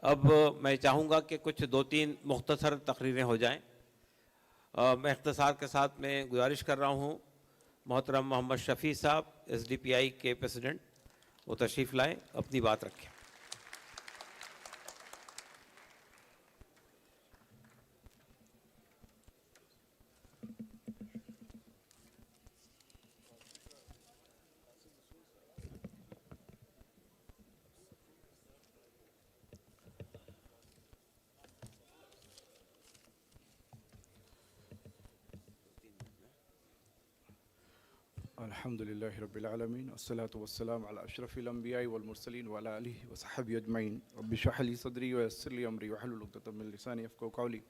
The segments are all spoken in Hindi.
अब मैं चाहूँगा कि कुछ 2-3 मुख्तसर तकरीरें हो जाएं। मैं इख्तिसार के साथ में गुजारिश कर रहा हूँ मोहतरम मोहम्मद शफ़ी साहब SDPI के प्रेसिडेंट, वो तशरीफ़ लाएँ, अपनी बात रखें। अल्हम्दुलिल्लाहि रब्बिल आलमीन अस्सलातु वस्सलामु अला अशरफिल अंबिया'i वल मुरसलीन व अला आलिहि व सहबिहि अजमईन रब्बि इश्रह ली सदरी व यस्सिर ली अमरी वहलुल उक़दतम मिन लिसानी यफ़क़हू क़ौली।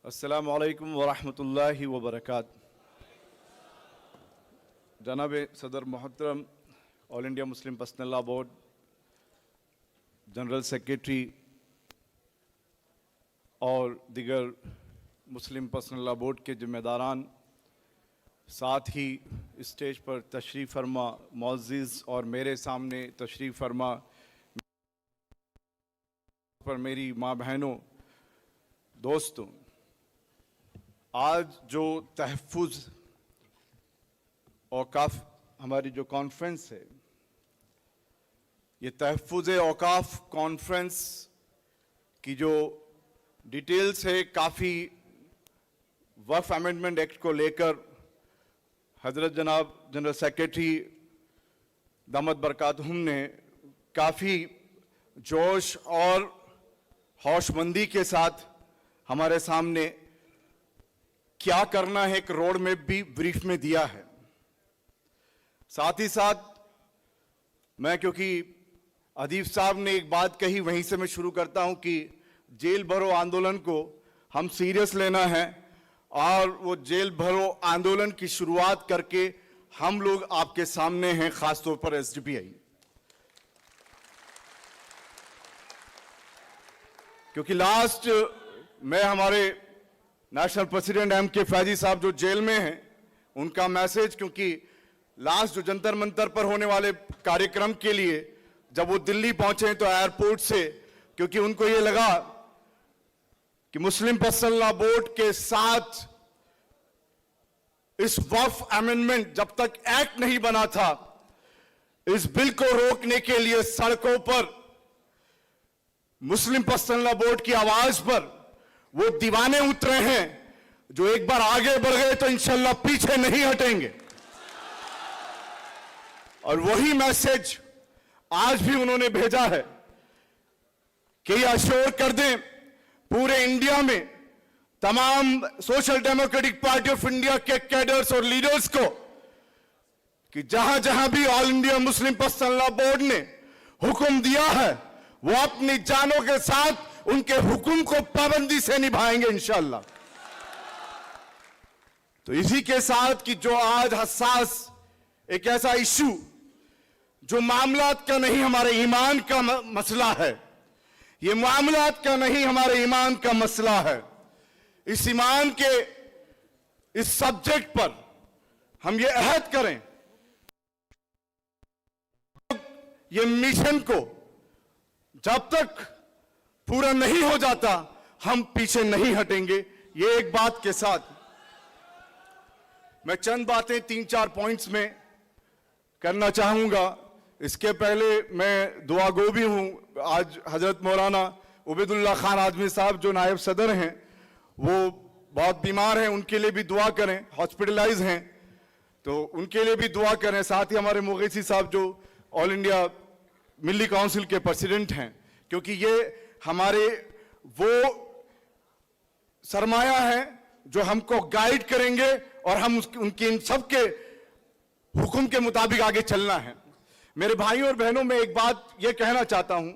अस्सलामु अलैकुम व रहमतुल्लाहि व बरकातुहू। जनाब सदर मोहतरम all India Muslim personal law board, general secretary और दिगर मुस्लिम पर्सनल लॉ बोर्ड के जिम्मेदारान, साथ ही स्टेज पर तशरीफ़ फरमा मुअज़्ज़िज़ और मेरे सामने तशरीफ़ फरमा पर मेरी माँ बहनों, दोस्तों, आज जो तहफ़्फ़ुज़ औक़ाफ़ हमारी जो कॉन्फ्रेंस है, ये तहफ़्फ़ुज़ औक़ाफ़ कॉन्फ्रेंस की जो डिटेल्स है, काफ़ी वक्फ़ अमेंडमेंट एक्ट को लेकर हज़रत जनाब जनरल सेक्रेटरी दामद बरकातुहुम ने काफ़ी जोश और होशमंदी के साथ हमारे सामने क्या करना है एक रोड मैप भी ब्रीफ में दिया है। साथ ही साथ मैं, क्योंकि अदीब साहब ने एक बात कही, वहीं से मैं शुरू करता हूं कि जेल भरो आंदोलन को हम सीरियस लेना है और वो जेल भरो आंदोलन की शुरुआत करके हम लोग आपके सामने हैं, खास तौर पर SDPI, क्योंकि लास्ट मैं हमारे नेशनल प्रेसिडेंट MK फैजी साहब जो जेल में हैं, उनका मैसेज, क्योंकि लास्ट जो जंतर मंतर पर होने वाले कार्यक्रम के लिए जब वो दिल्ली पहुंचे तो एयरपोर्ट से, क्योंकि उनको ये लगा कि मुस्लिम पर्सनल लॉ बोर्ड के साथ इस वक्फ अमेंडमेंट जब तक एक्ट नहीं बना था, इस बिल को रोकने के लिए सड़कों पर मुस्लिम पर्सनल लॉ बोर्ड की आवाज पर वो दीवाने उतरे हैं, जो एक बार आगे बढ़ गए तो इंशाल्लाह पीछे नहीं हटेंगे। और वही मैसेज आज भी उन्होंने भेजा है कि अश्योर कर दें पूरे इंडिया में तमाम social democratic party of India के कैडर्स और लीडर्स को कि जहां जहां भी all India Muslim personal law board ने हुक्म दिया है, वो अपनी जानों के साथ उनके हुक्म को पाबंदी से निभाएंगे इंशाअल्लाह। तो इसी के साथ कि जो आज हसास एक ऐसा इश्यू जो मामलात का नहीं, हमारे ईमान का मसला है, ये मामलात का नहीं, हमारे ईमान का मसला है। इस ईमान के इस सब्जेक्ट पर हम ये अहद करें, ये मिशन को जब तक पूरा नहीं हो जाता हम पीछे नहीं हटेंगे। ये एक बात के साथ मैं चंद बातें 3-4 पॉइंट्स में करना चाहूंगा। इसके पहले मैं दुआ गो भी हूं, आज हजरत मौलाना उबैदुल्ला खान आजमी साहब जो नायब सदर हैं, वो बहुत बीमार हैं, उनके लिए भी दुआ करें, हॉस्पिटलाइज हैं, तो उनके लिए भी दुआ करें। साथ ही हमारे मुगैसी साहब जो ऑल इंडिया मिली काउंसिल के प्रेसिडेंट हैं, क्योंकि ये हमारे वो सरमाया है जो हमको गाइड करेंगे और हम उनके इन सब के हुक्म के मुताबिक आगे चलना है। मेरे भाइयों और बहनों, मैं एक बात ये कहना चाहता हूं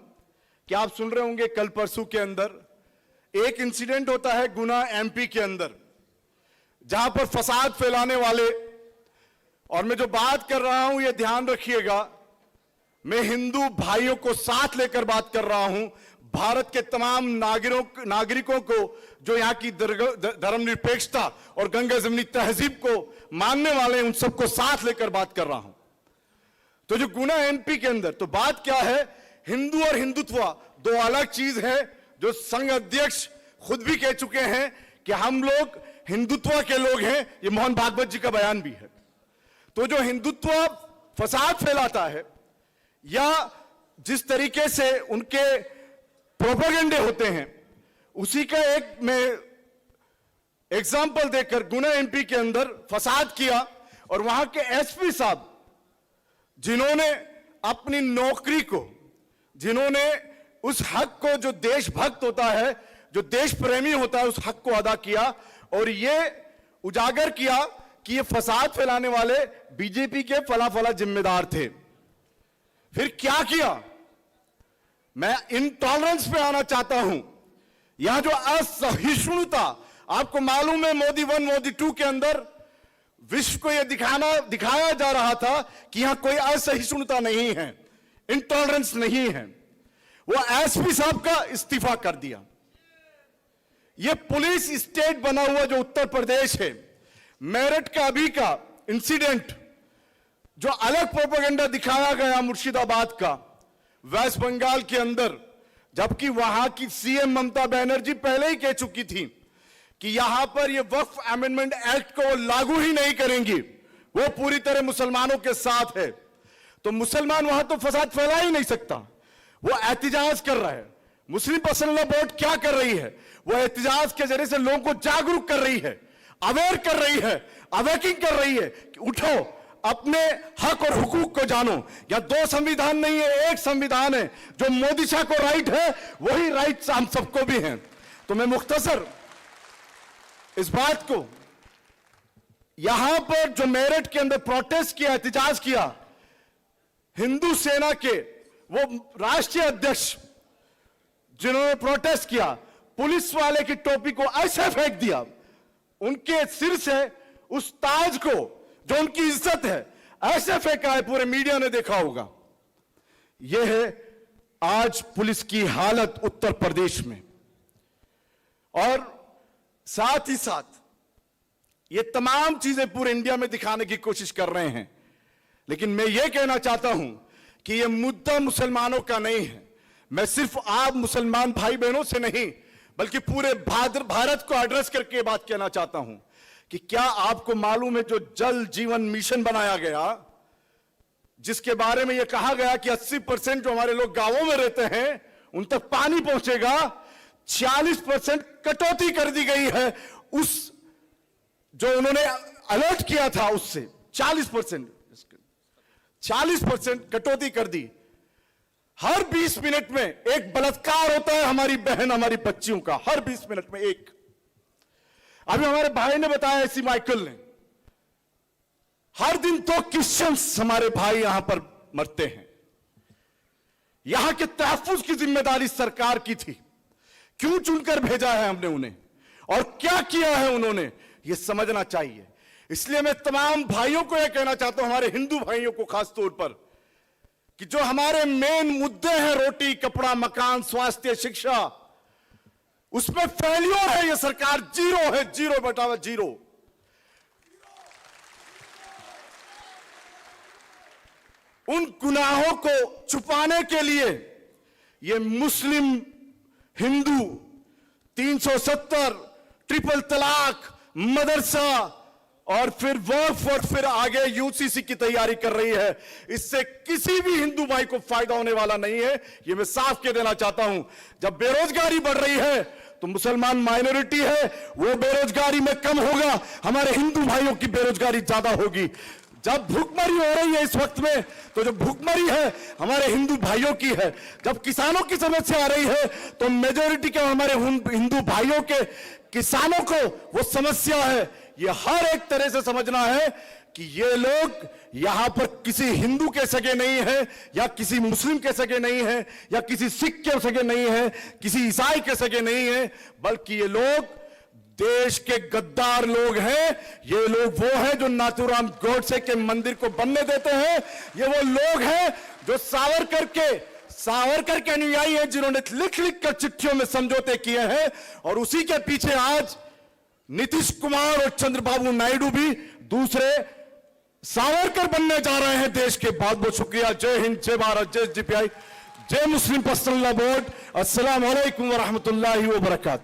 कि आप सुन रहे होंगे कल परसों के अंदर एक इंसिडेंट होता है गुना MP के अंदर, जहां पर फसाद फैलाने वाले, और मैं जो बात कर रहा हूं ये ध्यान रखिएगा, मैं हिंदू भाइयों को साथ लेकर बात कर रहा हूं, भारत के तमाम नागरिकों को जो यहाँ की धर्मनिरपेक्षता और गंगा जमनी तहजीब को मानने वाले हैं, उन सबको साथ लेकर बात कर रहा हूं। तो जो गुना MP के अंदर, तो बात क्या है, हिंदू और हिंदुत्व दो अलग चीज है, जो संघ अध्यक्ष खुद भी कह चुके हैं कि हम लोग हिंदुत्व के लोग हैं। ये मोहन भागवत जी का बयान भी है। तो जो हिंदुत्व फसाद फैलाता है या जिस तरीके से उनके प्रोपेगेंडे होते हैं, उसी का एक मैं एग्जाम्पल देकर गुना एमपी के अंदर फसाद किया और वहां के एसपी साहब जिन्होंने अपनी नौकरी को, जिन्होंने उस हक को, जो देशभक्त होता है, जो देश प्रेमी होता है, उस हक को अदा किया और ये उजागर किया कि ये फसाद फैलाने वाले बीजेपी के फला फला जिम्मेदार थे। फिर क्या किया? मैं इंटॉलरेंस पे आना चाहता हूं। यहां जो असहिष्णुता, आपको मालूम है मोदी 1 मोदी 2 के अंदर विश्व को यह दिखाया जा रहा था कि यहां कोई असहिष्णुता नहीं है, इंटॉलरेंस नहीं है। वो एसपी साहब का इस्तीफा कर दिया। यह पुलिस स्टेट बना हुआ जो उत्तर प्रदेश है, मेरठ का अभी का इंसिडेंट, जो अलग प्रोपेगेंडा दिखाया गया मुर्शिदाबाद का, वेस्ट बंगाल के अंदर, जबकि वहां की सीएम ममता बनर्जी पहले ही कह चुकी थी कि यहां पर ये वक्फ अमेंडमेंट एक्ट को लागू ही नहीं करेंगी, वो पूरी तरह मुसलमानों के साथ है। तो मुसलमान वहां तो फसाद फैला ही नहीं सकता। वो एहतिजाज कर रहा है। मुस्लिम पर्सनल लॉ बोर्ड क्या कर रही है? वो एहतिजाज के जरिए से लोगों को जागरूक कर रही है, अवेयर कर रही है, अवेकिंग कर रही है कि उठो, अपने हक और हुकूक को जानो। या दो संविधान नहीं है, एक संविधान है। जो मोदी शाह को राइट है वही राइट हम सबको भी हैं। तो मैं मुख्तसर इस बात को, यहां पर जो मेरठ के अंदर प्रोटेस्ट किया, एहतिजाज किया, हिंदू सेना के वो राष्ट्रीय अध्यक्ष जिन्होंने प्रोटेस्ट किया, पुलिस वाले की टोपी को ऐसे फेंक दिया, उनके सिर से उस ताज को जो उनकी इज्जत है ऐसे फेंका है, पूरे मीडिया ने देखा होगा। यह है आज पुलिस की हालत उत्तर प्रदेश में। और साथ ही साथ ये तमाम चीजें पूरे इंडिया में दिखाने की कोशिश कर रहे हैं। लेकिन मैं ये कहना चाहता हूं कि ये मुद्दा मुसलमानों का नहीं है। मैं सिर्फ आप मुसलमान भाई बहनों से नहीं, बल्कि पूरे भारत को एड्रेस करके बात कहना चाहता हूं कि क्या आपको मालूम है, जो जल जीवन मिशन बनाया गया, जिसके बारे में यह कहा गया कि 80% जो हमारे लोग गांवों में रहते हैं उन तक पानी पहुंचेगा, 40% कटौती कर दी गई है उस जो उन्होंने अलर्ट किया था उससे। 40% कटौती कर दी। हर 20 मिनट में एक बलात्कार होता है हमारी बहन, हमारी बच्चियों का, हर 20 मिनट में एक। अभी हमारे भाई ने बताया, ऐसी माइकल ने, हर दिन 2 क्रिश्चियंस हमारे भाई यहां पर मरते हैं। यहां के तहफ्फुज की जिम्मेदारी सरकार की थी। क्यों चुनकर भेजा है हमने उन्हें और क्या किया है उन्होंने, यह समझना चाहिए। इसलिए मैं तमाम भाइयों को यह कहना चाहता हूं, हमारे हिंदू भाइयों को खास तौर पर, कि जो हमारे मेन मुद्दे हैं, रोटी कपड़ा मकान स्वास्थ्य शिक्षा, उसमें फेल्योर है ये सरकार, 0 है, 0/0। उन गुनाहों को छुपाने के लिए ये मुस्लिम हिंदू 370, ट्रिपल तलाक, मदरसा और फिर वक्फ और फिर आगे यूसीसी की तैयारी कर रही है। इससे किसी भी हिंदू भाई को फायदा होने वाला नहीं है, यह मैं साफ कह देना चाहता हूं। जब बेरोजगारी बढ़ रही है तो मुसलमान माइनॉरिटी है, वो बेरोजगारी में कम होगा, हमारे हिंदू भाइयों की बेरोजगारी ज्यादा होगी। जब भूखमरी हो रही है इस वक्त में, तो जो भूखमरी है हमारे हिंदू भाइयों की है। जब किसानों की समस्या आ रही है तो मेजोरिटी के हमारे हिंदू भाइयों के किसानों को वो समस्या है। ये हर एक तरह से समझना है कि ये लोग यहां पर किसी हिंदू के सगे नहीं है, या किसी मुस्लिम के सगे नहीं है, या किसी सिख के सगे नहीं है, किसी ईसाई के सगे नहीं है, बल्कि ये लोग देश के गद्दार लोग हैं। ये लोग वो हैं जो नाथूराम गोडसे के मंदिर को बनने देते हैं। ये वो लोग हैं जो सावरकर के अनुयायी हैं, जिन्होंने लिख लिख कर चिट्ठियों में समझौते किए हैं। और उसी के पीछे आज नीतीश कुमार और चंद्रबाबू नायडू भी दूसरे सावरकर बनने जा रहे हैं देश के। बहुत बहुत शुक्रिया। जय हिंद, जय भारत, जय जीपीआई, जय मुस्लिम पर्सनल लॉ बोर्ड। अस्सलाम वालेकुम व रहमतुल्लाहि व बरकात।